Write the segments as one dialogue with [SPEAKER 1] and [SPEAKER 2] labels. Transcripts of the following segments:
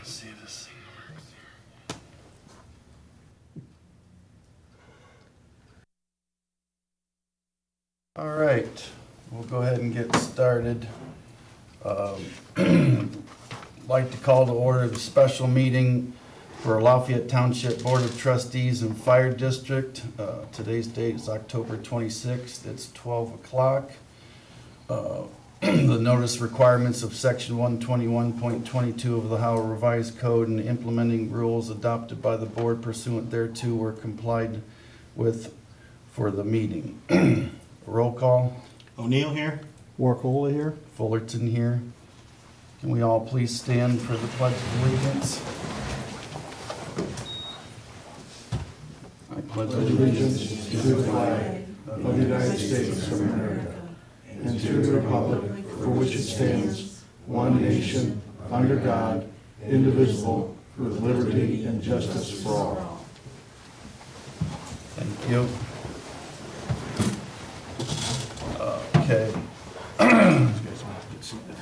[SPEAKER 1] See if this thing works here. All right, we'll go ahead and get started. Like to call to order the special meeting for Lafayette Township Board of Trustees and Fire District. Today's date is October 26th. It's 12 o'clock. The notice requirements of section 121.22 of the Ohio Revised Code and implementing rules adopted by the board pursuant thereto were complied with for the meeting. Roll call.
[SPEAKER 2] O'Neill here.
[SPEAKER 3] Warcola here.
[SPEAKER 1] Fullerton here. Can we all please stand for the Pledge of Allegiance? I pledge
[SPEAKER 3] Allegiance to the flag of the United States of America and to the republic for which it stands, one nation, under God, indivisible, with liberty and justice for all.
[SPEAKER 1] Thank you. Okay.
[SPEAKER 3] You guys want to get seated?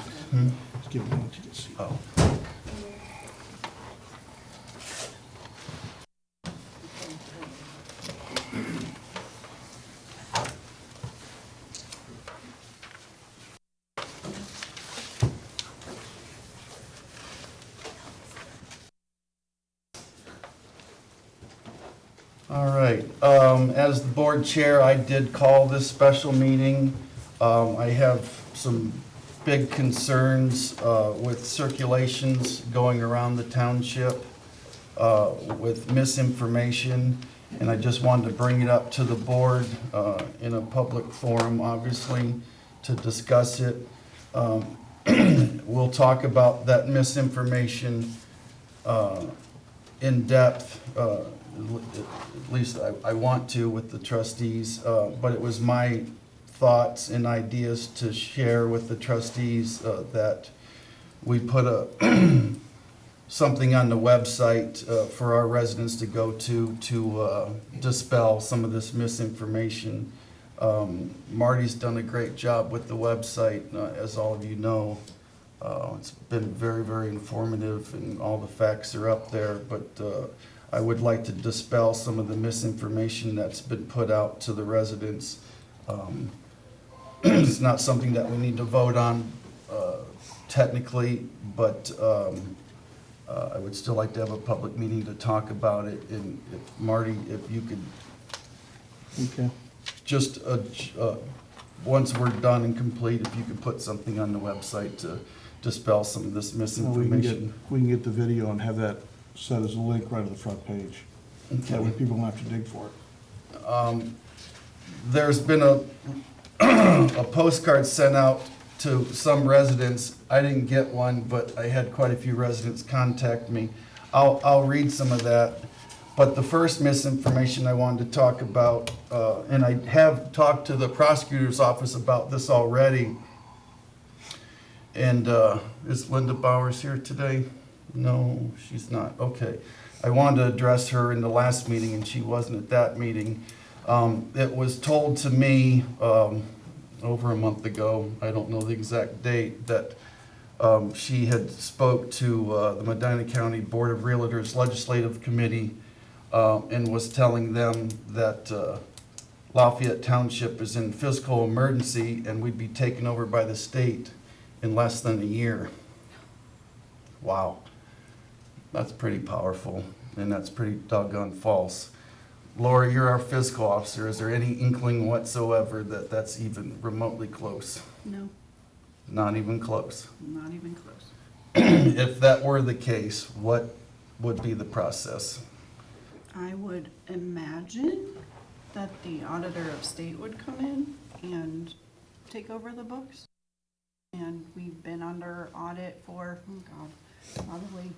[SPEAKER 3] Let's give them a moment to get seated.
[SPEAKER 1] Oh. All right, as the board chair, I did call this special meeting. I have some big concerns with circulations going around the township with misinformation, and I just wanted to bring it up to the board in a public forum, obviously, to discuss it. We'll talk about that misinformation in depth, at least I want to with the trustees, but it was my thoughts and ideas to share with the trustees that we put something on the website for our residents to go to dispel some of this misinformation. Marty's done a great job with the website, as all of you know. It's been very, very informative and all the facts are up there, but I would like to dispel some of the misinformation that's been put out to the residents. It's not something that we need to vote on technically, but I would still like to have a public meeting to talk about it. And if Marty, if you could
[SPEAKER 3] Okay.
[SPEAKER 1] just, once we're done and complete, if you could put something on the website to dispel some of this
[SPEAKER 3] Well,
[SPEAKER 1] misinformation.
[SPEAKER 3] we can get the video and have that set as a link right on the front page. That way
[SPEAKER 1] Okay.
[SPEAKER 3] people don't have to dig for it.
[SPEAKER 1] There's been a postcard sent out to some residents. I didn't get one, but I had quite a few residents contact me. I'll read some of that. But the first misinformation I wanted to talk about, and I have talked to the prosecutor's office about this already. And is Linda Bowers here today? No, she's not. Okay. I wanted to address her in the last meeting, and she wasn't at that meeting. It was told to me over a month ago, I don't know the exact date, that she had spoke to the Medina County Board of Realtors Legislative Committee and was telling them that Lafayette Township is in fiscal emergency and we'd be taken over by the state in less than a year. Wow. That's pretty powerful, and that's pretty doggone false. Laura, you're our fiscal officer. Is there any inkling whatsoever that that's even remotely close?
[SPEAKER 4] No,
[SPEAKER 1] Not even close.
[SPEAKER 4] not even close.
[SPEAKER 1] If that were the case, what would be the process?
[SPEAKER 4] I would imagine that the auditor of state would come in and take over the books. And we've been under audit for, oh God, probably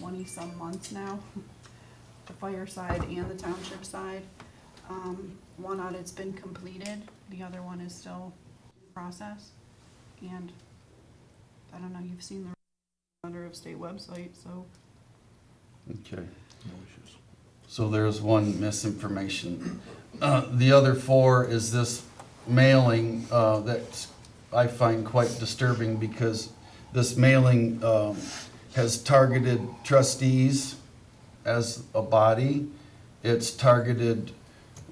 [SPEAKER 4] 20-some months now, the fire side and the township side. One audit's been completed, the other one is still in process. And I don't know, you've seen the auditor of state website, so.
[SPEAKER 1] Okay.
[SPEAKER 3] No issues.
[SPEAKER 1] So there's one misinformation. The other four is this mailing that I find quite disturbing, because this mailing has targeted trustees as a body. It's targeted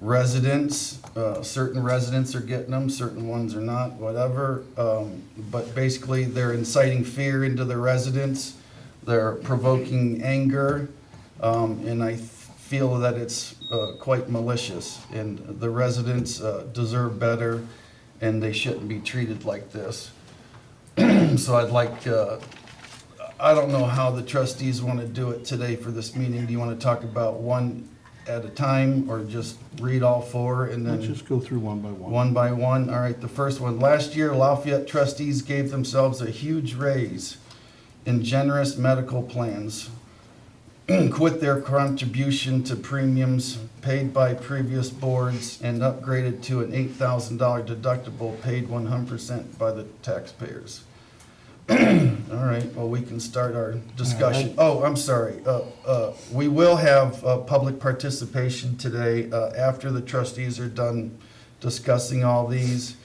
[SPEAKER 1] residents. Certain residents are getting them, certain ones are not, whatever. But basically, they're inciting fear into the residents. They're provoking anger, and I feel that it's quite malicious. And the residents deserve better, and they shouldn't be treated like this. So I'd like, I don't know how the trustees want to do it today for this meeting. Do you want to talk about one at a time, or just read all four and then?
[SPEAKER 3] Let's just go through one by one.
[SPEAKER 1] One by one. All right, the first one. Last year, Lafayette trustees gave themselves a huge raise in generous medical plans. Quit their contribution to premiums paid by previous boards and upgraded to an $8,000 deductible paid 100% by the taxpayers. All right, well, we can start our discussion. Oh, I'm sorry. We will have public participation today after the trustees are done discussing all these,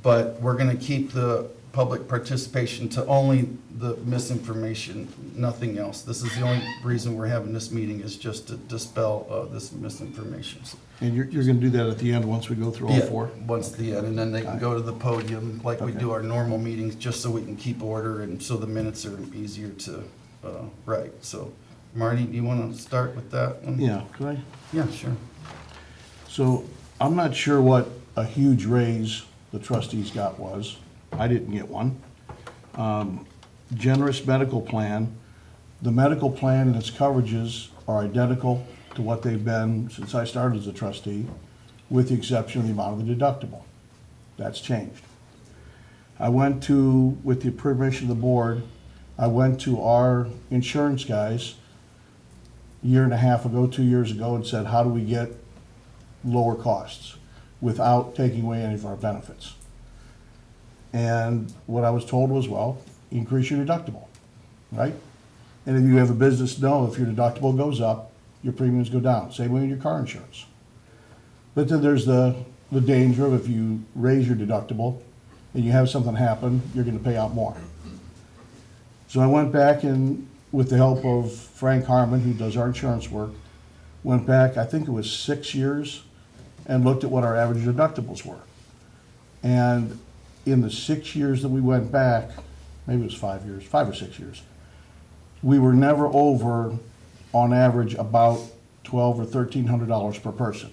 [SPEAKER 1] but we're going to keep the public participation to only the misinformation, nothing else. This is the only reason we're having this meeting, is just to dispel this misinformation.
[SPEAKER 3] And you're going to do that at the end once we go through all
[SPEAKER 1] Yeah,
[SPEAKER 3] four?
[SPEAKER 1] once the end, and then they can go to the podium like we
[SPEAKER 3] Okay.
[SPEAKER 1] do our normal meetings, just so we can keep order and so the minutes are easier to write. So, Marty, do you want to start with that one?
[SPEAKER 3] Yeah, could I?
[SPEAKER 1] Yeah, sure.
[SPEAKER 3] So I'm not sure what a huge raise the trustees got was. I didn't get one. Generous medical plan. The medical plan and its coverages are identical to what they've been since I started as a trustee, with the exception of the amount of the deductible. That's changed. I went to, with the permission of the board, I went to our insurance guys a year and a half ago, 2 years ago, and said, how do we get lower costs without taking away any of our benefits? And what I was told was, well, increase your deductible, right? And if you have a business, no, if your deductible goes up, your premiums go down. Same way with your car insurance. But then there's the danger of, if you raise your deductible and you have something happen, you're gonna pay out more. So I went back and, with the help of Frank Harmon, who does our insurance work, went back, I think it was 6 years, and looked at what our average deductibles were. And in the 6 years that we went back, maybe it was 5 years, 5 or 6 years, we were never over, on average, about $1,200 or $1,300 per person.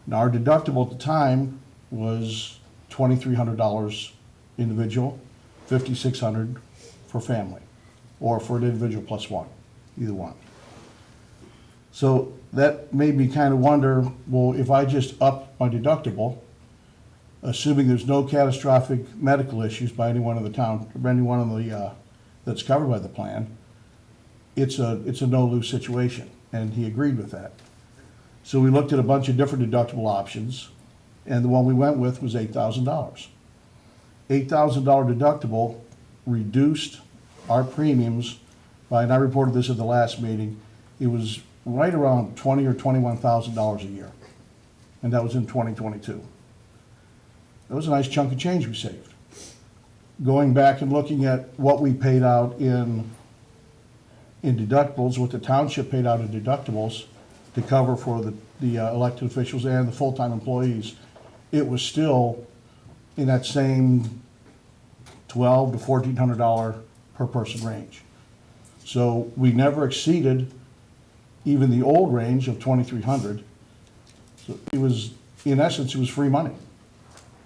[SPEAKER 3] Now, our deductible at the time was $2,300 individual, $5,600 for family, or for an individual plus one, either one. So that made me kind of wonder, well, if I just up my deductible, assuming there's no catastrophic medical issues by anyone in the town, or anyone in the, that's covered by the plan, it's a no-lose situation, and he agreed with that. So we looked at a bunch of different deductible options, and the one we went with was $8,000. $8,000 deductible reduced our premiums by, and I reported this at the last meeting, it was right around $20,000 or $21,000 a year, and that was in 2022. That was a nice chunk of change we saved. Going back and looking at what we paid out in deductibles, what the township paid out in deductibles to cover for the elected officials and the full-time employees, it was still in that same $1,200 to $1,400 per person range. So we never exceeded even the old range of $2,300. So it was, in essence, it was free money.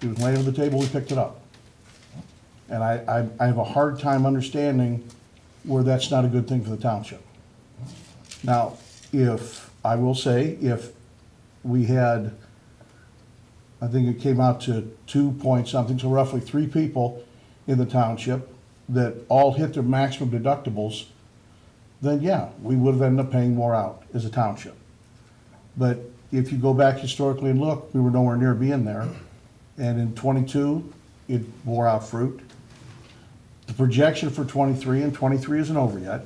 [SPEAKER 3] It was laying on the table, we picked it up. And I have a hard time understanding where that's not a good thing for the township. Now, I will say, if we had, I think it came out to 2 point something, so roughly 3 people in the township that all hit their maximum deductibles, then yeah, we would have ended up paying more out as a township. But if you go back historically and look, we were nowhere near being there. And in '22, it bore out fruit. The projection for '23, and '23 isn't over yet,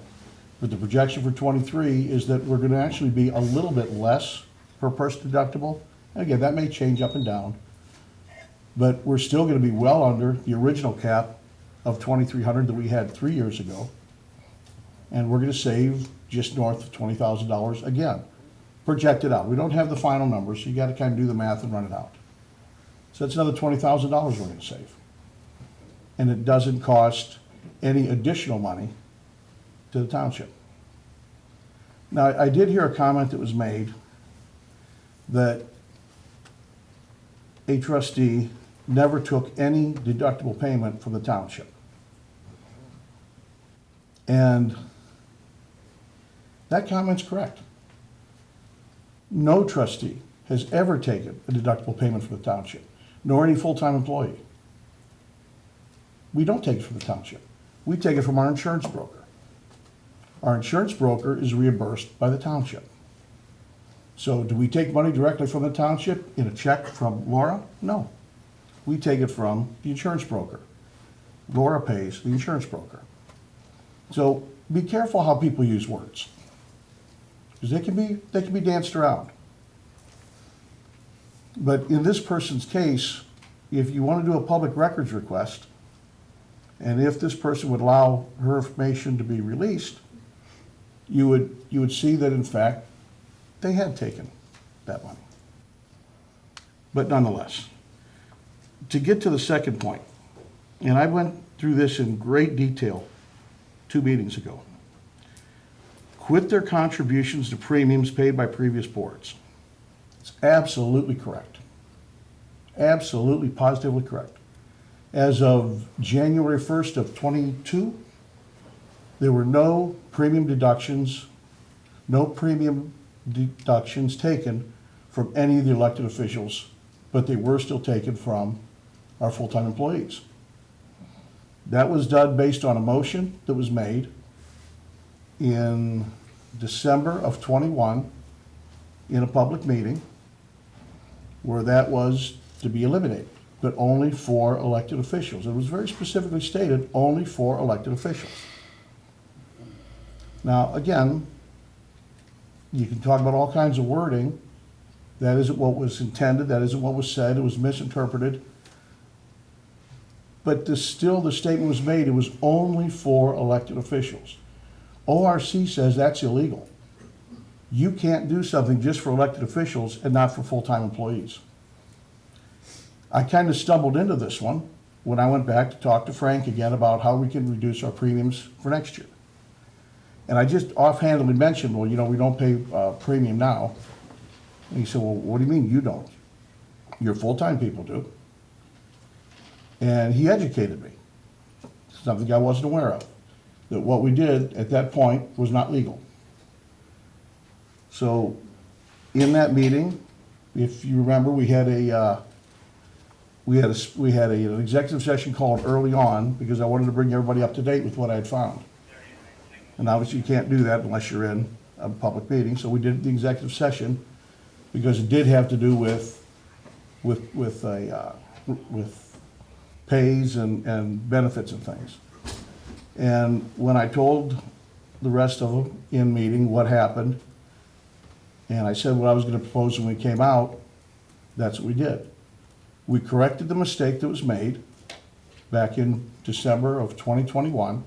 [SPEAKER 3] but the projection for '23 is that we're gonna actually be a little bit less per person deductible. And again, that may change up and down, but we're still gonna be well under the original cap of $2,300 that we had 3 years ago. And we're gonna save just north of $20,000 again, projected out. We don't have the final numbers, so you gotta kind of do the math and run it out. So that's another $20,000 we're gonna save. And it doesn't cost any additional money to the township. Now, I did hear a comment that was made that a trustee never took any deductible payment from the township. And that comment's correct. No trustee has ever taken a deductible payment from the township, nor any full-time employee. We don't take it from the township. We take it from our insurance broker. Our insurance broker is reimbursed by the township. So do we take money directly from the township in a check from Laura? No. We take it from the insurance broker. Laura pays the insurance broker. So be careful how people use words, because they can be danced around. But in this person's case, if you want to do a public records request, and if this person would allow her information to be released, you would see that in fact they had taken that money. But nonetheless, to get to the second point, and I went through this in great detail 2 meetings ago. Quit their contributions to premiums paid by previous boards. It's absolutely correct. Absolutely, positively correct. As of January 1st of 22, there were no premium deductions taken from any of the elected officials, but they were still taken from our full-time employees. That was done based on a motion that was made in December of 21 in a public meeting where that was to be eliminated, but only for elected officials. It was very specifically stated, only for elected officials. Now, again, you can talk about all kinds of wording. That isn't what was intended, that isn't what was said, it was misinterpreted. But still, the statement was made, it was only for elected officials. ORC says that's illegal. You can't do something just for elected officials and not for full-time employees. I kind of stumbled into this one when I went back to talk to Frank again about how we can reduce our premiums for next year. And I just offhandedly mentioned, well, we don't pay premium now. And he said, well, what do you mean you don't? Your full-time people do. And he educated me, something I wasn't aware of, that what we did at that point was not legal. So in that meeting, if you remember, we had an executive session called early on because I wanted to bring everybody up to date with what I had found. And obviously you can't do that unless you're in a public meeting, so we did the executive session because it did have to do with pays and benefits and things. And when I told the rest of them in meeting what happened, and I said what I was going to propose when we came out, that's what we did. We corrected the mistake that was made back in December of 2021.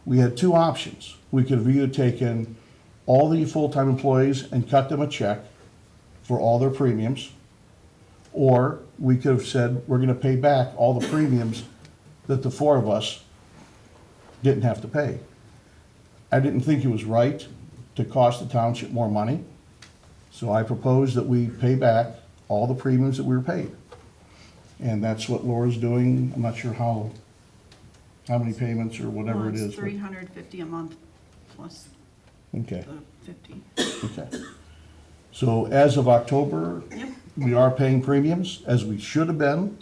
[SPEAKER 3] We had 2 options. We could have either taken all the full-time employees and cut them a check for all their premiums, or we could have said, we're gonna pay back all the premiums that the 4 of us didn't have to pay. I didn't think it was right to cost the township more money, so I proposed that we pay back all the premiums that we were paid. And that's what Laura's doing. I'm not sure how many payments or whatever it is.
[SPEAKER 4] It's $350 a month plus
[SPEAKER 3] Okay,
[SPEAKER 4] the 50.
[SPEAKER 3] okay. So as of October,
[SPEAKER 4] Yep.
[SPEAKER 3] we are paying premiums as we should have been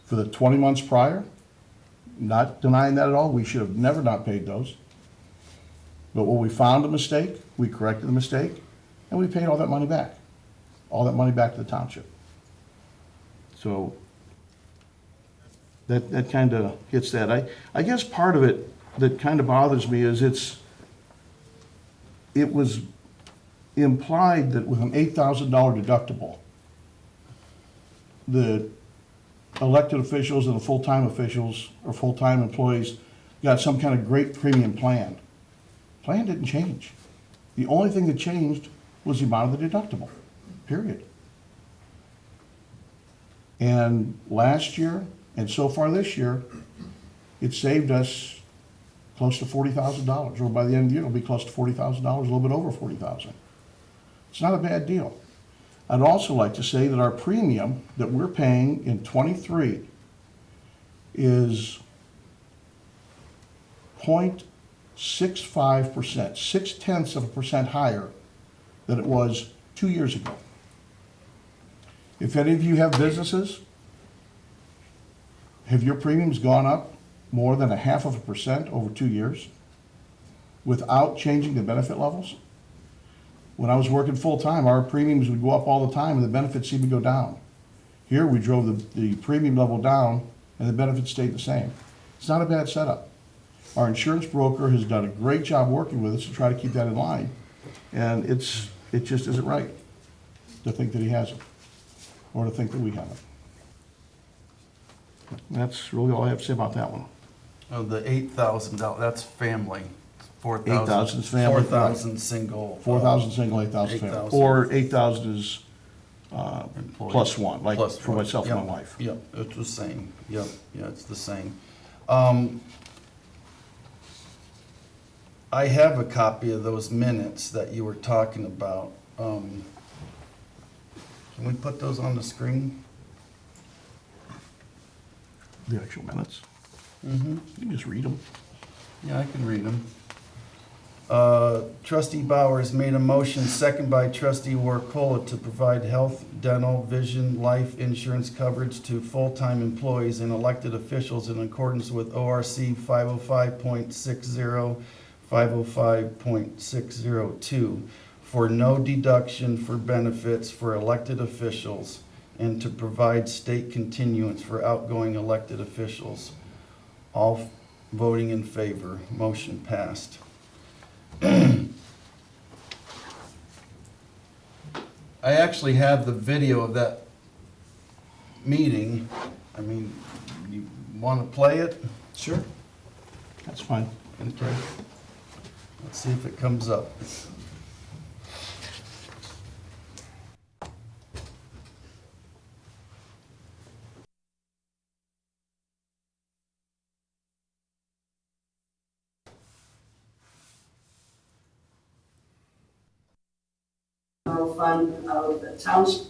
[SPEAKER 3] for the 20 months prior. Not denying that at all. We should have never not paid those. But when we found a mistake, we corrected the mistake, and we paid all that money back. All that money back to the township. So that kind of hits that. I guess part of it that kind of bothers me is it was implied that with an $8,000 deductible, the elected officials and the full-time officials or full-time employees got some kind of great premium plan. Plan didn't change. The only thing that changed was the amount of the deductible, period. And last year, and so far this year, it saved us close to $40,000, or by the end of the year, it'll be close to $40,000, a little bit over $40,000. It's not a bad deal. I'd also like to say that our premium that we're paying in '23 is 0.65%, 0.6% higher than it was 2 years ago. If any of you have businesses, have your premiums gone up more than 0.5% over 2 years without changing the benefit levels? When I was working full-time, our premiums would go up all the time and the benefits seemed to go down. Here, we drove the premium level down and the benefits stayed the same. It's not a bad setup. Our insurance broker has done a great job working with us to try to keep that in line. And it just isn't right to think that he hasn't, or to think that we haven't. That's really all I have to say about that one.
[SPEAKER 1] Oh, the $8,000, that's family. 4,000.
[SPEAKER 3] 8,000 is family.
[SPEAKER 1] 4,000 single.
[SPEAKER 3] 4,000 single, 8,000 family.
[SPEAKER 1] 8,000.
[SPEAKER 3] Or 8,000 is
[SPEAKER 1] Employee.
[SPEAKER 3] plus one, like
[SPEAKER 1] Plus
[SPEAKER 3] for
[SPEAKER 1] one.
[SPEAKER 3] myself and my
[SPEAKER 1] Yep,
[SPEAKER 3] wife.
[SPEAKER 1] Yep, it's the same. Yep, yeah, it's the same. I have a copy of those minutes that you were talking about. Can we put those on the screen?
[SPEAKER 3] The actual minutes.
[SPEAKER 1] Mm-hmm.
[SPEAKER 3] You can just read them.
[SPEAKER 1] Yeah, I can read them. Trustee Bowers made a motion, second by trustee Warcola, to provide health, dental, vision, life insurance coverage to full-time employees and elected officials in accordance with ORC 505.60, 505.602, for no deduction for benefits for elected officials, and to provide state continuance for outgoing elected officials. All voting in favor. Motion passed. I actually have the video of that meeting. I mean, you want to play it?
[SPEAKER 3] Sure. That's fine.
[SPEAKER 1] Okay. Let's see if it comes up.
[SPEAKER 2] General fund of the township.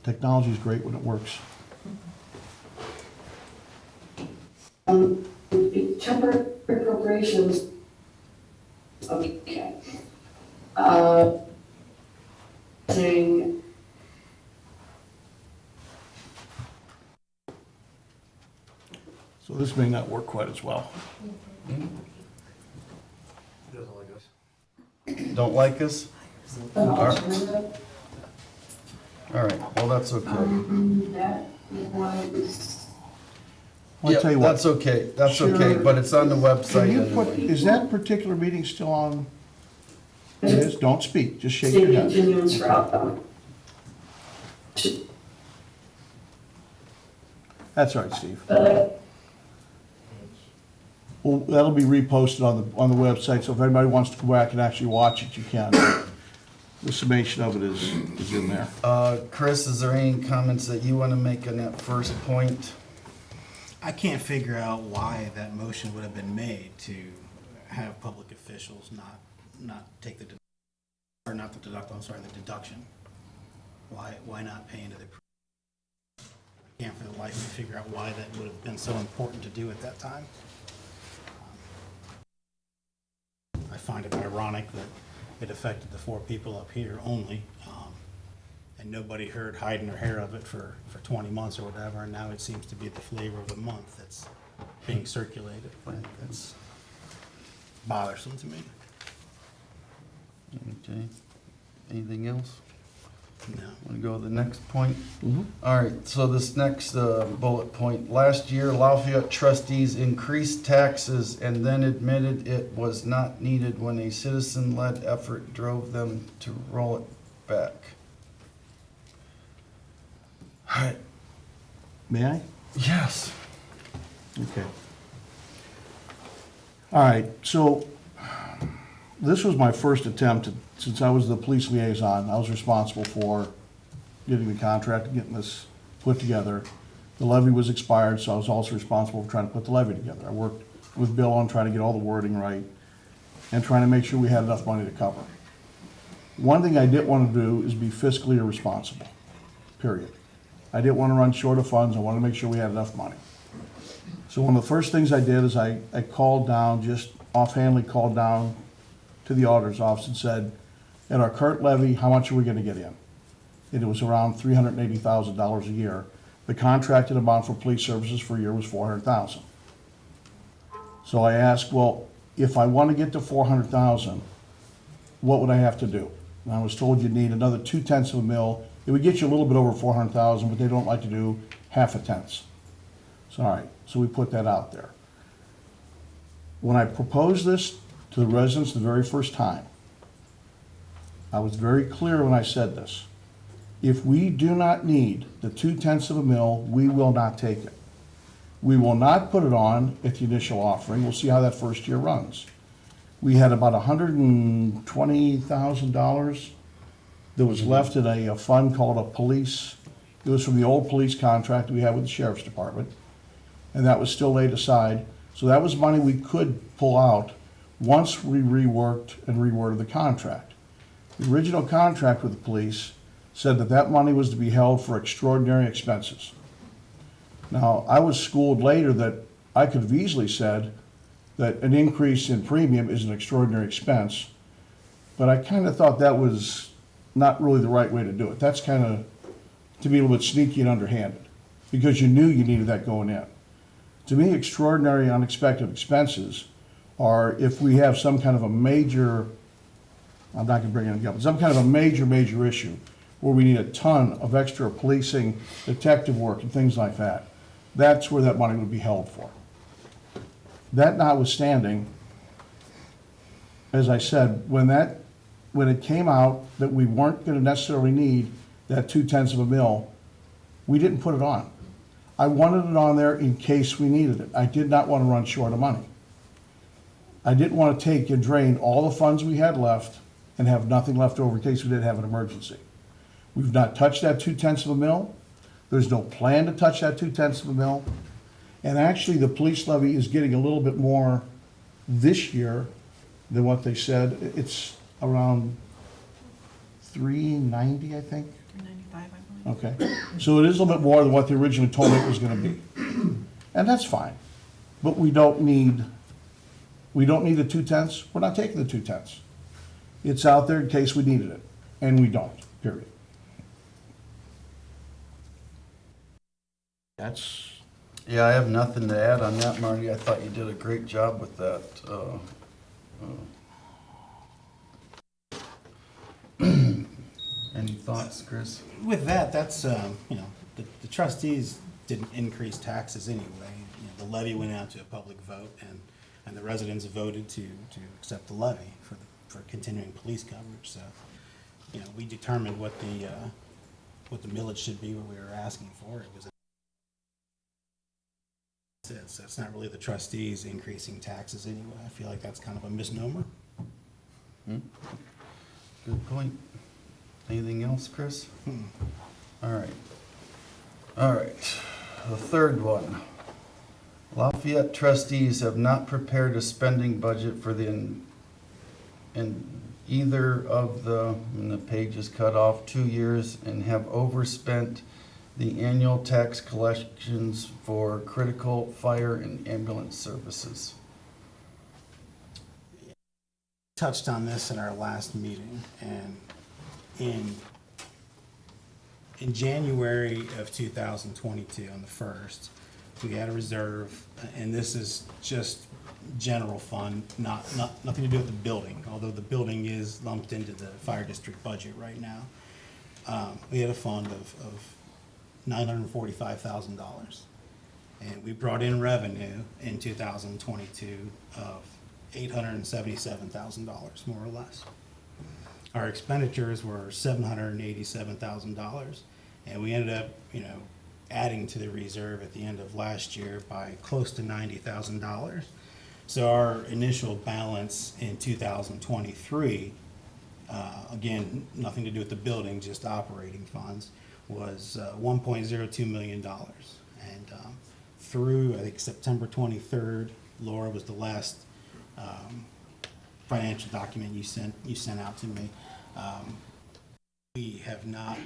[SPEAKER 3] Technology is great when it works.
[SPEAKER 2] Temporary appropriations. Okay. Saying.
[SPEAKER 3] So this may not work quite as well.
[SPEAKER 1] Don't like us? All right, well, that's okay.
[SPEAKER 2] That was.
[SPEAKER 3] I'll
[SPEAKER 1] Yeah,
[SPEAKER 3] tell you what.
[SPEAKER 1] that's okay, that's okay,
[SPEAKER 3] Sure.
[SPEAKER 1] but it's on the website
[SPEAKER 3] Can you put,
[SPEAKER 1] anyway.
[SPEAKER 3] is that particular meeting still on? It is? Don't speak, just shake
[SPEAKER 2] State
[SPEAKER 3] your head.
[SPEAKER 2] continuance for outbound.
[SPEAKER 3] That's all right, Steve. Well, that'll be reposted on the website, so if anybody wants to go back and actually watch it, you can. The summation of it is in there.
[SPEAKER 1] Chris, is there any comments that you want to make on that first point?
[SPEAKER 5] I can't figure out why that motion would have been made to have public officials not take the, or not the deduct, I'm sorry, the deduction. Why not pay into the? I can't for the life of me figure out why that would have been so important to do at that time. I find it ironic that it affected the 4 people up here only, and nobody heard hiding their hair of it for 20 months or whatever, and now it seems to be the flavor of the month that's being circulated.
[SPEAKER 1] That's,
[SPEAKER 5] Bothersome to me.
[SPEAKER 1] okay. Anything else?
[SPEAKER 5] No.
[SPEAKER 1] Want to go to the next point?
[SPEAKER 3] Mhm.
[SPEAKER 1] All right, so this next bullet point, last year Lafayette trustees increased taxes and then admitted it was not needed when a citizen-led effort drove them to roll it back.
[SPEAKER 3] May I?
[SPEAKER 1] Yes.
[SPEAKER 3] Okay. All right, so this was my first attempt, since I was the police liaison, I was responsible for getting the contract and getting this put together. The levy was expired, so I was also responsible for trying to put the levy together. I worked with Bill on trying to get all the wording right and trying to make sure we had enough money to cover. One thing I didn't want to do is be fiscally irresponsible, period. I didn't want to run short of funds, I wanted to make sure we had enough money. So one of the first things I did is I called down, just offhandedly called down to the auditor's office and said, at our current levy, how much are we gonna get in? And it was around $380,000 a year. The contracted amount for police services for a year was $400,000. So I asked, well, if I wanna get to $400,000, what would I have to do? And I was told you'd need another 0.2 of a mil. It would get you a little bit over 400,000, but they don't like to do half a tenth. So, all right, so we put that out there. When I proposed this to the residents the very first time, I was very clear when I said this. If we do not need the 0.2 of a mil, we will not take it. We will not put it on at the initial offering. We'll see how that first year runs. We had about $120,000 that was left in a fund called a police. It was from the old police contract we had with the sheriff's department, and that was still laid aside. So that was money we could pull out once we reworked and reworded the contract. The original contract with the police said that that money was to be held for extraordinary expenses. Now, I was schooled later that I could have easily said that an increase in premium is an extraordinary expense, but I kind of thought that was not really the right way to do it. That's kind of, to be a little bit sneaky and underhanded, because you knew you needed that going in. To me, extraordinary unexpected expenses are if we have some kind of a major, I'm not gonna bring it up, but some kind of a major issue where we need a ton of extra policing, detective work and things like that. That's where that money would be held for. That notwithstanding, as I said, when it came out that we weren't gonna necessarily need that 0.2 of a mil, we didn't put it on. I wanted it on there in case we needed it. I did not want to run short of money. I didn't want to take and drain all the funds we had left and have nothing left over in case we did have an emergency. We've not touched that 0.2 of a mil. There's no plan to touch that 0.2 of a mil. And actually, the police levy is getting a little bit more this year than what they said. It's around $390, I think.
[SPEAKER 4] $395, I believe.
[SPEAKER 3] Okay, so it is a little bit more than what they originally told me it was gonna be. And that's fine, but we don't need the 0.2, we're not taking the 0.2. It's out there in case we needed it, and we don't, period. That's,
[SPEAKER 1] Yeah, I have nothing to add on that, Marty. I thought you did a great job with that. Any thoughts, Chris?
[SPEAKER 5] With that, that's, the trustees didn't increase taxes anyway. The levy went out to a public vote, and the residents voted to accept the levy for continuing police coverage. So, we determined what the millage should be, what we were asking for. It was. So it's not really the trustees increasing taxes anyway. I feel like that's kind of a misnomer.
[SPEAKER 1] Good point. Anything else, Chris? All right. The third one. Lafayette trustees have not prepared a spending budget for in either of the, and the page is cut off, 2 years, and have overspent the annual tax collections for critical fire and ambulance services.
[SPEAKER 5] Touched on this in our last meeting, and in January of 2022, on the 1st, we had a reserve, and this is just general fund, nothing to do with the building, although the building is lumped into the fire district budget right now. We had a fund of $945,000, and we brought in revenue in 2022 of $877,000, more or less. Our expenditures were $787,000, And we ended up, adding to the reserve at the end of last year by close to $90,000. So our initial balance in 2023, again, nothing to do with the building, just operating funds, was $1.02 million. And through, I think, September 23rd, Laura, was the last financial document you sent out to me. We have not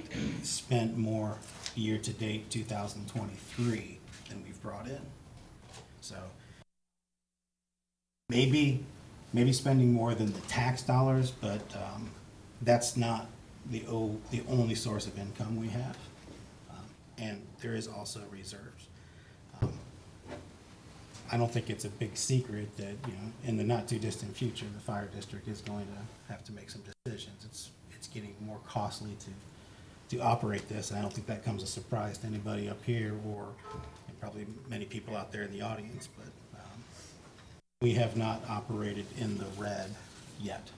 [SPEAKER 5] spent more year-to-date 2023 than we've brought in. So maybe spending more than the tax dollars, but that's not the only source of income we have. And there is also reserves. I don't think it's a big secret that, in the not too distant future, the fire district is going to have to make some decisions. It's getting more costly to operate this, and I don't think that comes as a surprise to anybody up here or and probably many people out there in the audience, but we have not operated in the red yet.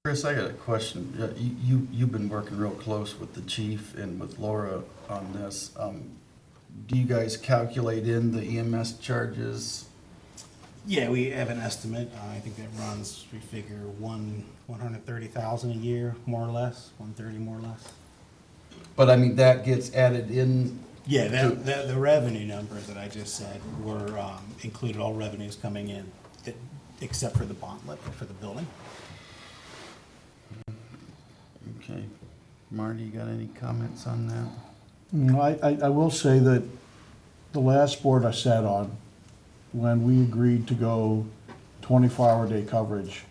[SPEAKER 1] Chris, I got a question. You've been working real close with the chief and with Laura on this. Do you guys calculate in the EMS charges?
[SPEAKER 5] Yeah, we have an estimate. I think that runs, we figure, $130,000 a year, more or less, 130 more or less.
[SPEAKER 1] But I mean, that gets added in.
[SPEAKER 5] Yeah, the revenue numbers that I just said were included all revenues coming in, except for the bond levy for the building.
[SPEAKER 1] Okay. Marty, you got any comments on that?
[SPEAKER 3] I will say that the last board I sat on, when we agreed to go 24-hour day coverage,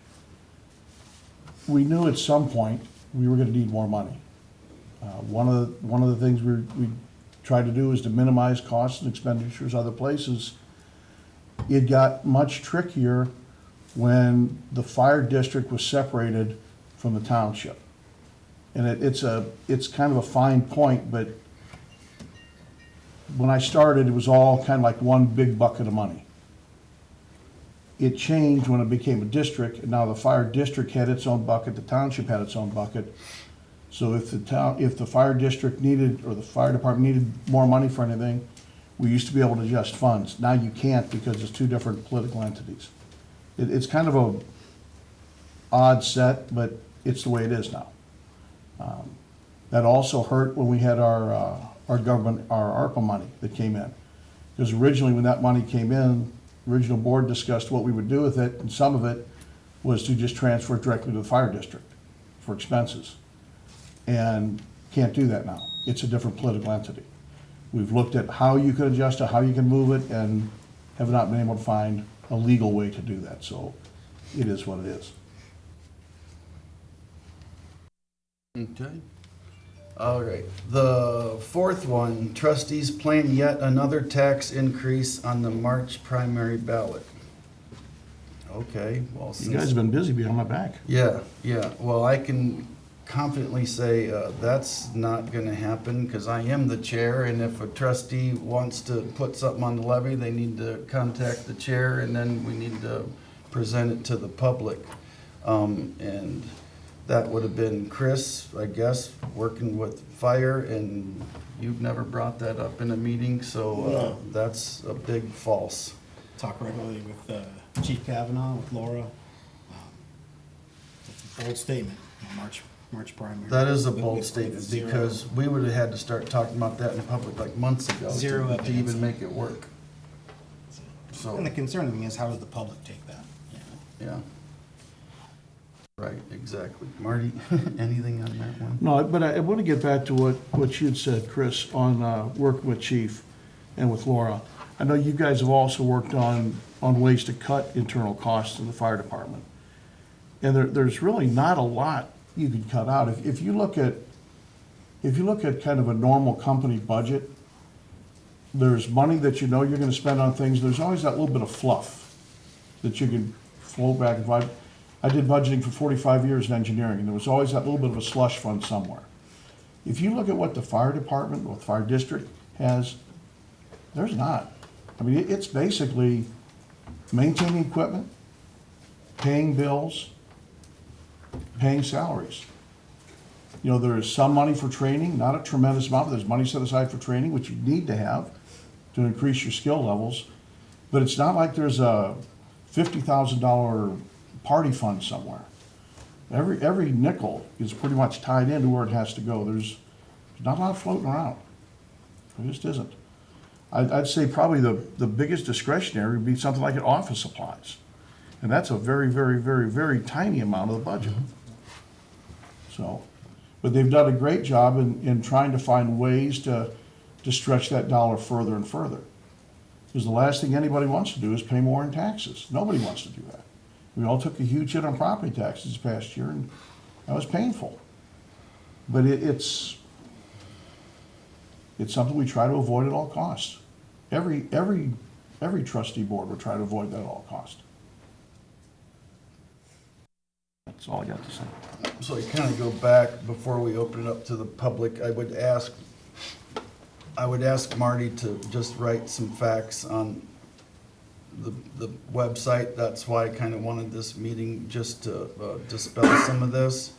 [SPEAKER 3] we knew at some point we were gonna need more money. One of the things we tried to do is to minimize costs and expenditures other places. It got much trickier when the fire district was separated from the township. And it's kind of a fine point, but when I started, it was all kind of like one big bucket of money. It changed when it became a district, and now the fire district had its own bucket, the township had its own bucket. So if the fire district needed, or the fire department needed more money for anything, we used to be able to adjust funds. Now you can't because it's two different political entities. It's kind of a odd set, but it's the way it is now. That also hurt when we had our government, our ARPA money that came in. Because originally when that money came in, the original board discussed what we would do with it, and some of it was to just transfer it directly to the fire district for expenses. And can't do that now. It's a different political entity. We've looked at how you can adjust it, how you can move it, and have not been able to find a legal way to do that. So it is what it is.
[SPEAKER 1] Okay. All right. The fourth one, trustees plan yet another tax increase on the March primary ballot. Okay, well,
[SPEAKER 3] You
[SPEAKER 1] since.
[SPEAKER 3] guys have been busy behind my back.
[SPEAKER 1] Yeah. Well, I can confidently say that's not going to happen because I am the chair, and if a trustee wants to put something on the levy, they need to contact the chair, and then we need to present it to the public. And that would have been Chris, I guess, working with fire, and you've never brought that up in a meeting, so that's a big false.
[SPEAKER 5] Talk regularly with Chief Kavanaugh, with Laura. It's a bold statement, March primary.
[SPEAKER 1] That is a bold
[SPEAKER 5] With
[SPEAKER 1] statement,
[SPEAKER 5] zero-
[SPEAKER 1] because we would have had to start talking about that in public like months ago
[SPEAKER 5] Zero
[SPEAKER 1] to
[SPEAKER 5] evidence.
[SPEAKER 1] even make it work. So,
[SPEAKER 5] And the concerning thing is, how does the public take that?
[SPEAKER 1] yeah. Right, exactly. Marty, anything on that one?
[SPEAKER 3] No, but I want to get back to what you had said, Chris, on working with Chief and with Laura. I know you guys have also worked on ways to cut internal costs in the fire department. And there's really not a lot you can cut out. If you look at kind of a normal company budget, there's money that you know you're going to spend on things. There's always that little bit of fluff that you can float back and forth. I did budgeting for 45 years in engineering, and there was always that little bit of a slush fund somewhere. If you look at what the fire department, what the fire district has, there's not. I mean, it's basically maintaining equipment, paying bills, paying salaries. You know, there is some money for training, not a tremendous amount, but there's money set aside for training, which you need to have to increase your skill levels. But it's not like there's a $50,000 party fund somewhere. Every nickel is pretty much tied into where it has to go. There's not a lot floating around. There just isn't. I'd say probably the biggest discretionary would be something like an office supplies. And that's a very, very, very, very tiny amount of the budget. So, but they've done a great job in trying to find ways to stretch that dollar further and further. Because the last thing anybody wants to do is pay more in taxes. Nobody wants to do that. We all took a huge hit on property taxes this past year, and that was painful. But it's something we try to avoid at all costs. Every trustee board would try to avoid that at all costs. That's all I got to say.
[SPEAKER 1] So I kind of go back, before we open it up to the public, I would ask Marty to just write some facts on the website. That's why I kind of wanted this meeting, just to dispel some of this.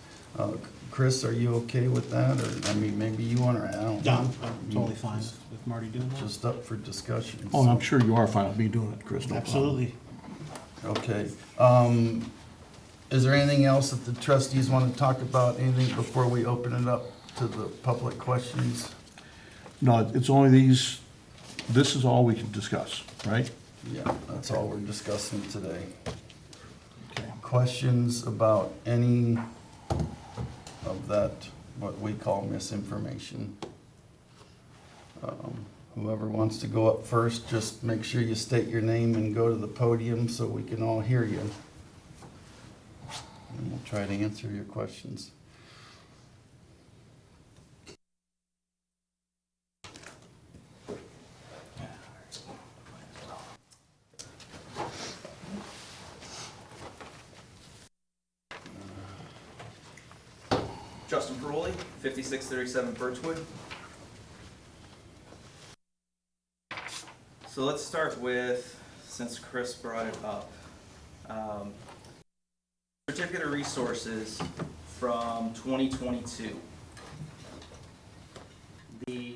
[SPEAKER 1] Chris, are you okay with that? Or, I mean, maybe you want to, I don't
[SPEAKER 5] No,
[SPEAKER 1] know.
[SPEAKER 5] I'm totally fine with Marty doing that.
[SPEAKER 1] Just up for discussion.
[SPEAKER 3] Oh, and I'm sure you are fine with me doing it, Chris. No problem.
[SPEAKER 5] Absolutely.
[SPEAKER 1] Okay. Is there anything else that the trustees want to talk about? Anything before we open it up to the public questions?
[SPEAKER 3] No, it's only these, this is all we can discuss, right?
[SPEAKER 1] Yeah, that's all we're discussing today.
[SPEAKER 3] Okay.
[SPEAKER 1] Questions about any of that, what we call misinformation? Whoever wants to go up first, just make sure you state your name and go to the podium so we can all hear you. And we'll try to answer your questions.
[SPEAKER 6] Justin Paroli, 5637 Birchwood. So let's start with, since Chris brought it up, certificate of resources from 2022. The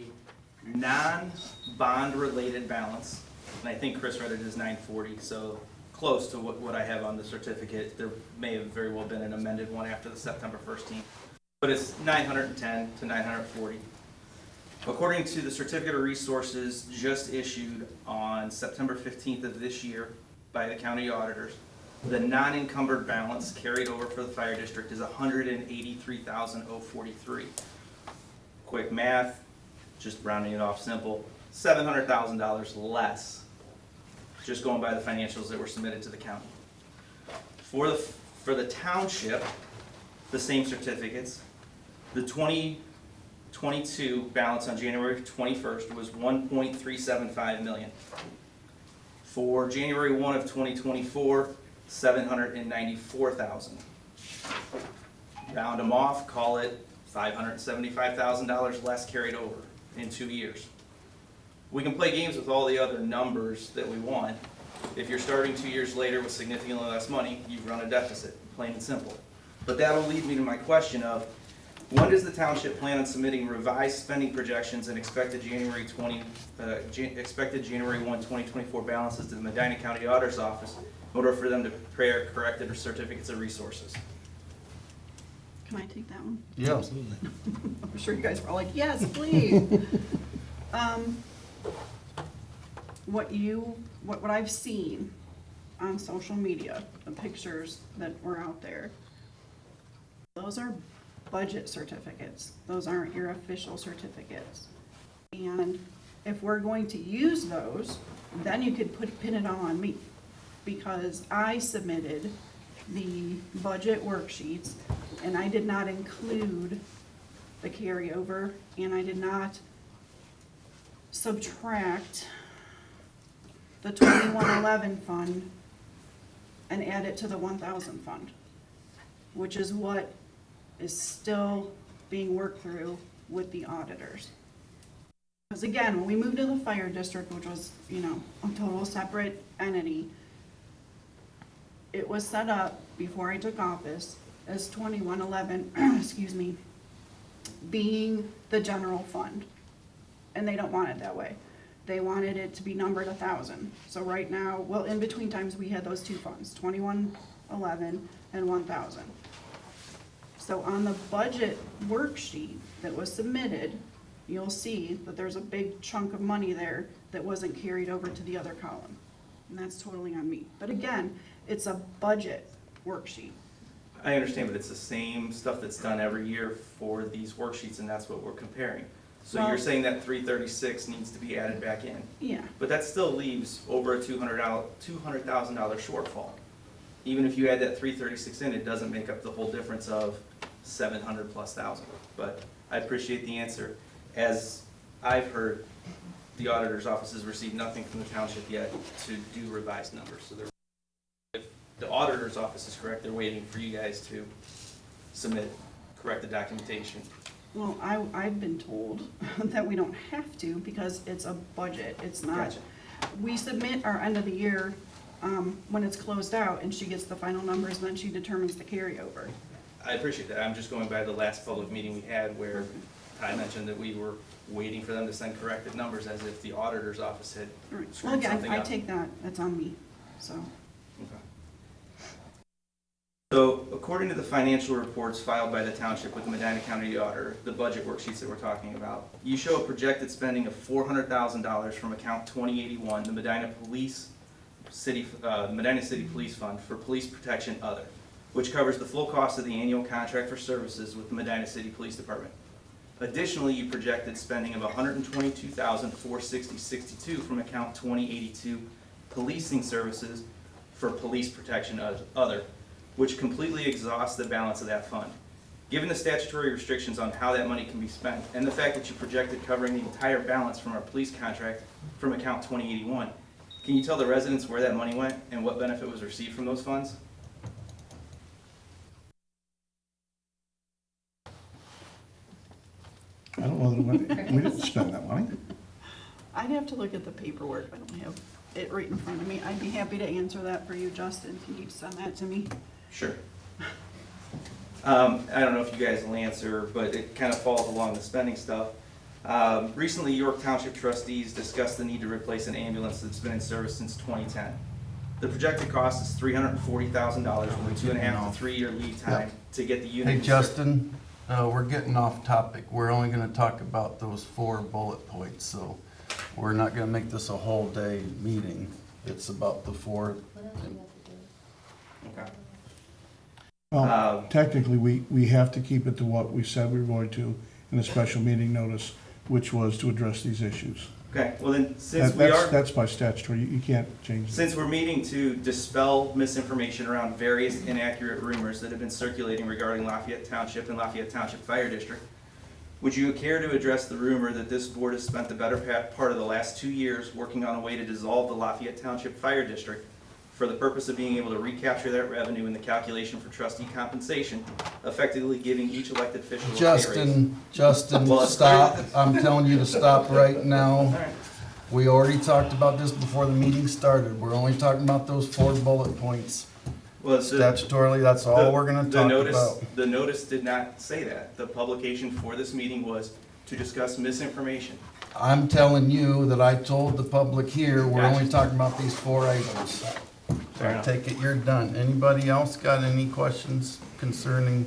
[SPEAKER 6] non-bond related balance, and I think Chris read it as 940, so close to what I have on the certificate. There may have very well been an amended one after the September 1st. But it's 910 to 940. According to the certificate of resources just issued on September 15th of this year by the county auditors, the non-encumbered balance carried over for the fire district is $183,043. Quick math, just rounding it off simple, $700,000 less, just going by the financials that were submitted to the county. For the township, the same certificates, the 2022 balance on January 21st was $1.375 million. For January 1 of 2024, $794,000. Round them off, call it $575,000 less carried over in 2 years. We can play games with all the other numbers that we want. If you're starting 2 years later with significantly less money, you've run a deficit, plain and simple. But that'll lead me to my question of, when does the township plan on submitting revised spending projections and expected January 1, 2024 balances to the Medina County Auditor's Office in order for them to prepare corrected certificates of resources?
[SPEAKER 4] Can I take that one?
[SPEAKER 1] Yeah.
[SPEAKER 5] Absolutely.
[SPEAKER 4] I'm sure you guys were all like, yes, please. What I've seen on social media, the pictures that were out there, those are budget certificates. Those aren't your official certificates. And if we're going to use those, then you could pin it all on me. Because I submitted the budget worksheets and I did not include the carryover and I did not subtract the 2111 fund and add it to the 1000 fund, which is what is still being worked through with the auditors. Because again, when we moved to the fire district, which was, a total separate entity, it was set up before I took office as 2111, excuse me, being the general fund. And they don't want it that way. They wanted it to be numbered 1,000. So right now, well, in between times, we had those two funds, 2111 and 1,000. So on the budget worksheet that was submitted, you'll see that there's a big chunk of money there that wasn't carried over to the other column. And that's totally on me. But again, it's a budget worksheet.
[SPEAKER 6] I understand, but it's the same stuff that's done every year for these worksheets, and that's what we're comparing. So
[SPEAKER 4] Well-
[SPEAKER 6] you're saying that 336 needs to be added back in,
[SPEAKER 4] Yeah,
[SPEAKER 6] but that still leaves over a $200,000 shortfall. Even if you add that 336 in, it doesn't make up the whole difference of 700 plus thousand. But I appreciate the answer. As I've heard, the auditor's office has received nothing from the township yet to do revised numbers. So if the auditor's office is correct, they're waiting for you guys to submit corrected documentation.
[SPEAKER 4] well, I've been told that we don't have to because it's a budget. It's not.
[SPEAKER 6] Gotcha.
[SPEAKER 4] We submit our end of the year when it's closed out and she gets the final numbers, then she determines the carryover.
[SPEAKER 6] I appreciate that. I'm just going by the last public meeting we had where Ty mentioned that we were waiting for them to send corrected numbers as if the auditor's office had
[SPEAKER 4] All right. Well,
[SPEAKER 6] screwed
[SPEAKER 4] again,
[SPEAKER 6] something
[SPEAKER 4] I
[SPEAKER 6] up.
[SPEAKER 4] take that, that's on me, so.
[SPEAKER 6] Okay. So, according to the financial reports filed by the township with the Medina County Auditor, the budget worksheets that we're talking about, you show a projected spending of $400,000 from account 2081, the Medina City Police Fund for Police Protection Other, which covers the full cost of the annual contract for services with the Medina City Police Department. Additionally, you projected spending of $122,460.62 from account 2082, Policing Services for Police Protection Other, which completely exhausts the balance of that fund. Given the statutory restrictions on how that money can be spent, and the fact that you projected covering the entire balance from our police contract from account 2081, can you tell the residents where that money went and what benefit was received from those funds?
[SPEAKER 3] I don't know that we didn't spend that money.
[SPEAKER 4] I'd have to look at the paperwork, I don't have it right in front of me. I'd be happy to answer that for you, Justin, can you send that to me?
[SPEAKER 6] Sure. I don't know if you guys will answer, but it kind of falls along the spending stuff. Recently, York Township trustees discussed the need to replace an ambulance that's been in service since 2010. The projected cost is $340,000 with a 2.5 to 3 year lead time to get the unit.
[SPEAKER 1] Hey, Justin, we're getting off topic. We're only gonna talk about those 4 bullet points, so we're not gonna make this a whole day meeting. It's about the 4.
[SPEAKER 6] Okay.
[SPEAKER 3] Well, technically, we have to keep it to what we said we were going to in a special meeting notice, which was to address these issues.
[SPEAKER 6] Okay, well then, since we are.
[SPEAKER 3] That's by statutory, you can't change that.
[SPEAKER 6] Since we're meeting to dispel misinformation around various inaccurate rumors that have been circulating regarding Lafayette Township and Lafayette Township Fire District, would you care to address the rumor that this board has spent the better part of the last 2 years working on a way to dissolve the Lafayette Township Fire District for the purpose of being able to recapture that revenue in the calculation for trustee compensation, effectively giving each elected official a pay raise?
[SPEAKER 1] Justin,
[SPEAKER 6] Well, it's
[SPEAKER 1] stop.
[SPEAKER 6] clear-
[SPEAKER 1] I'm telling you to stop right now.
[SPEAKER 6] All right.
[SPEAKER 1] We already talked about this before the meeting started. We're only talking about those 4 bullet points.
[SPEAKER 6] Well, it's the-
[SPEAKER 1] Statutorily, that's all we're gonna
[SPEAKER 6] The
[SPEAKER 1] talk
[SPEAKER 6] notice-
[SPEAKER 1] about.
[SPEAKER 6] The notice did not say that. The publication for this meeting was to discuss misinformation.
[SPEAKER 1] I'm telling you that I told the public here, we're only
[SPEAKER 6] Gotcha.
[SPEAKER 1] talking about these 4 items. So I take it you're done. Anybody else got any questions concerning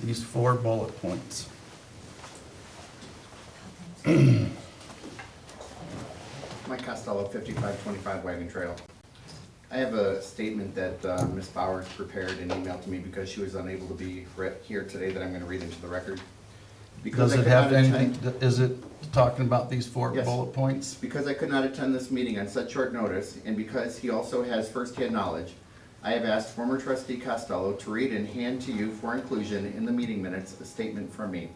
[SPEAKER 1] these 4 bullet points?
[SPEAKER 7] Mike Costello, 5525 Wagon Trail. I have a statement that Ms. Bowers prepared and emailed to me because she was unable to be here today that I'm going to read into the record. Because
[SPEAKER 1] Does
[SPEAKER 7] I
[SPEAKER 1] it
[SPEAKER 7] could
[SPEAKER 1] have
[SPEAKER 7] not
[SPEAKER 1] anything,
[SPEAKER 7] attend-
[SPEAKER 1] is it talking about these 4
[SPEAKER 7] Yes.
[SPEAKER 1] bullet points?
[SPEAKER 7] Because I could not attend this meeting on such short notice, and because he also has firsthand knowledge, I have asked former trustee Costello to read and hand to you for inclusion in the meeting minutes a statement from me.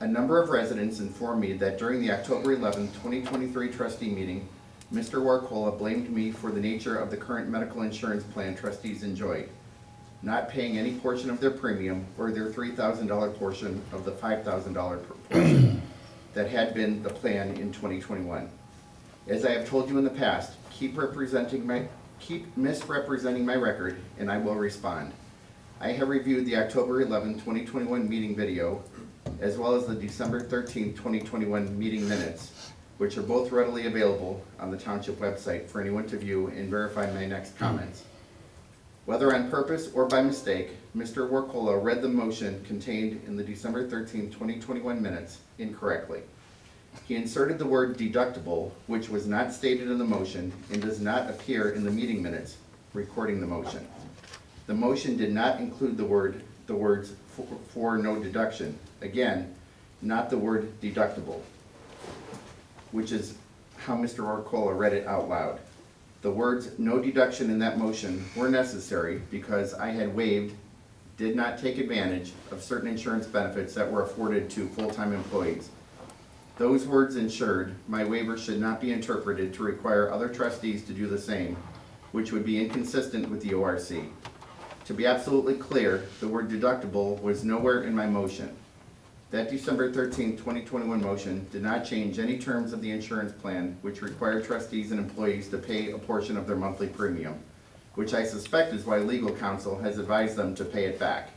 [SPEAKER 7] A number of residents informed me that during the October 11, 2023 trustee meeting, Mr. Warcola blamed me for the nature of the current medical insurance plan trustees enjoy, not paying any portion of their premium or their $3,000 portion of the $5,000 portion that had been the plan in 2021. As I have told you in the past, keep misrepresenting my record, and I will respond. I have reviewed the October 11, 2021 meeting video, as well as the December 13th, 2021 meeting minutes, which are both readily available on the township website for anyone to view and verify my next comments. Whether on purpose or by mistake, Mr. Warcola read the motion contained in the December 13th, 2021 minutes incorrectly. He inserted the word deductible, which was not stated in the motion and does not appear in the meeting minutes recording the motion. The motion did not include the words for no deduction. Again, not the word deductible, which is how Mr. Warcola read it out loud. The words no deduction in that motion were necessary because I had waived, did not take advantage of certain insurance benefits that were afforded to full-time employees. Those words ensured my waiver should not be interpreted to require other trustees to do the same, which would be inconsistent with the ORC. To be absolutely clear, the word deductible was nowhere in my motion. That December 13th, 2021 motion did not change any terms of the insurance plan which required trustees and employees to pay a portion of their monthly premium, which I suspect is why legal counsel has advised them to pay it back.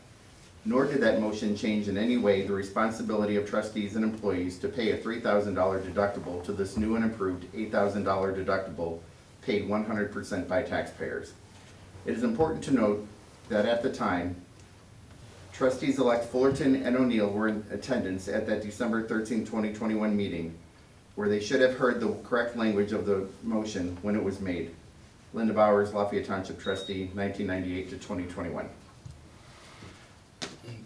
[SPEAKER 7] Nor did that motion change in any way the responsibility of trustees and employees to pay a $3,000 deductible to this new and improved $8,000 deductible paid 100% by taxpayers. It is important to note that at the time, trustees-elect Fullerton and O'Neill were in attendance at that December 13, 2021 meeting, where they should have heard the correct language of the motion when it was made. Linda Bowers, Lafayette Township trustee, 1998 to 2021.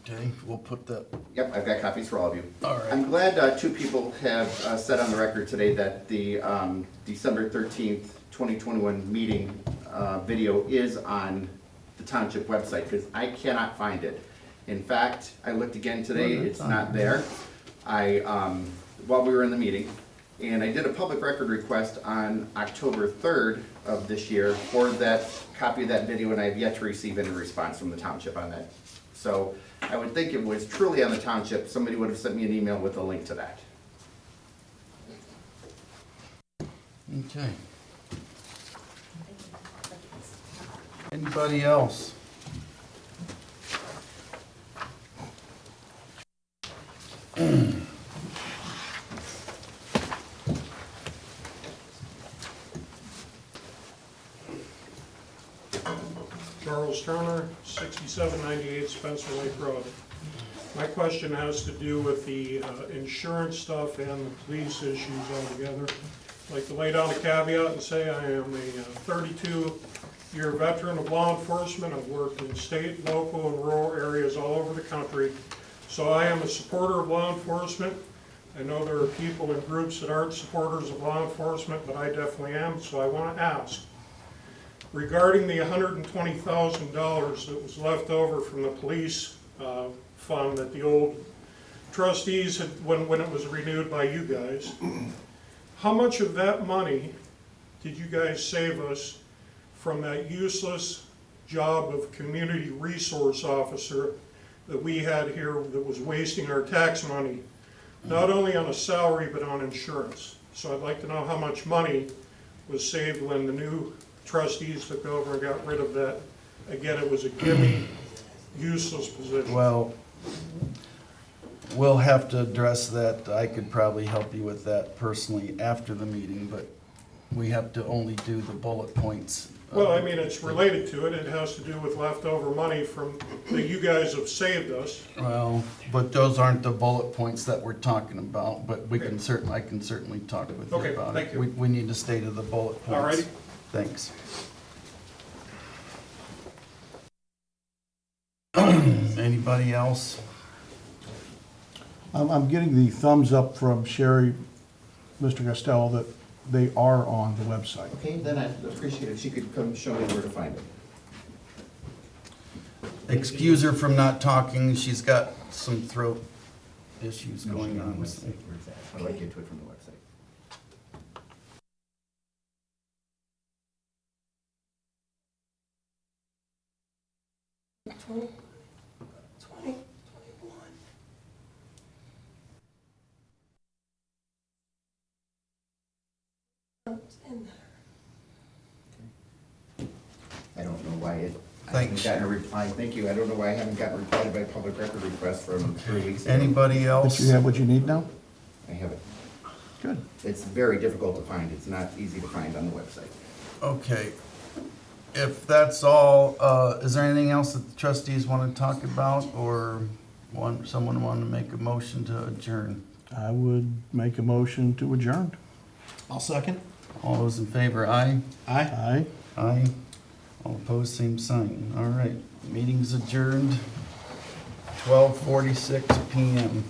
[SPEAKER 1] Okay, we'll put that,
[SPEAKER 7] Yep, I've got copies for all of you.
[SPEAKER 1] all right.
[SPEAKER 7] I'm glad two people have said on the record today that the December 13th, 2021 meeting video is on the township website, because I cannot find it. In fact, I looked again today, it's not there. While we were in the meeting, and I did a public record request on October 3rd of this year for that copy of that video, and I've yet to receive any response from the township on that. So I would think it was truly on the township, somebody would have sent me an email with a link to that.
[SPEAKER 1] Okay. Anybody else?
[SPEAKER 8] Charles Turner, 6798 Spencer Lake Road. My question has to do with the insurance stuff and the police issues altogether. I'd like to lay down a caveat and say I am a 32-year veteran of law enforcement. I've worked in state, local, and rural areas all over the country. So I am a supporter of law enforcement. I know there are people in groups that aren't supporters of law enforcement, but I definitely am, so I want to ask. Regarding the $120,000 that was left over from the police fund that the old trustees had, when it was renewed by you guys, how much of that money did you guys save us from that useless job of community resource officer that we had here that was wasting our tax money, not only on a salary but on insurance? So I'd like to know how much money was saved when the new trustees took over and got rid of that. Again, it was a gimme, useless position.
[SPEAKER 1] Well, we'll have to address that. I could probably help you with that personally after the meeting, but we have to only do the bullet points.
[SPEAKER 8] Well, I mean, it's related to it. It has to do with leftover money from, that you guys have saved us.
[SPEAKER 1] Well, but those aren't the bullet points that we're talking about, but we can I can certainly talk with you
[SPEAKER 8] Okay,
[SPEAKER 1] about
[SPEAKER 8] thank
[SPEAKER 1] it.
[SPEAKER 8] you.
[SPEAKER 1] We need to stay to the bullet points.
[SPEAKER 8] All righty.
[SPEAKER 1] Thanks. Anybody else?
[SPEAKER 3] I'm getting the thumbs up from Sherry, Mr. Costello, that they are on the website.
[SPEAKER 7] Okay, then I'd appreciate it if she could come show me where to find it.
[SPEAKER 1] Excuse her from not talking. She's got some throat issues going on. so.
[SPEAKER 7] I'd like to get to it from the website. I don't know why I
[SPEAKER 1] Thanks.
[SPEAKER 7] haven't gotten a reply, thank you. I don't know why I haven't gotten a reply to my public record request from 3 weeks ago.
[SPEAKER 1] Anybody
[SPEAKER 3] But
[SPEAKER 1] else?
[SPEAKER 3] you have what you need now?
[SPEAKER 7] I haven't.
[SPEAKER 3] Good.
[SPEAKER 7] It's very difficult to find. It's not easy to find on the website.
[SPEAKER 1] Okay. If that's all, is there anything else that the trustees want to talk about, or someone want to make a motion to adjourn?
[SPEAKER 3] I would make a motion to adjourn.
[SPEAKER 5] I'll second.
[SPEAKER 1] All those in favor, aye?
[SPEAKER 5] Aye.
[SPEAKER 3] Aye.
[SPEAKER 1] Aye. All opposed, same sign. All right, meeting's adjourned, 12:46 PM.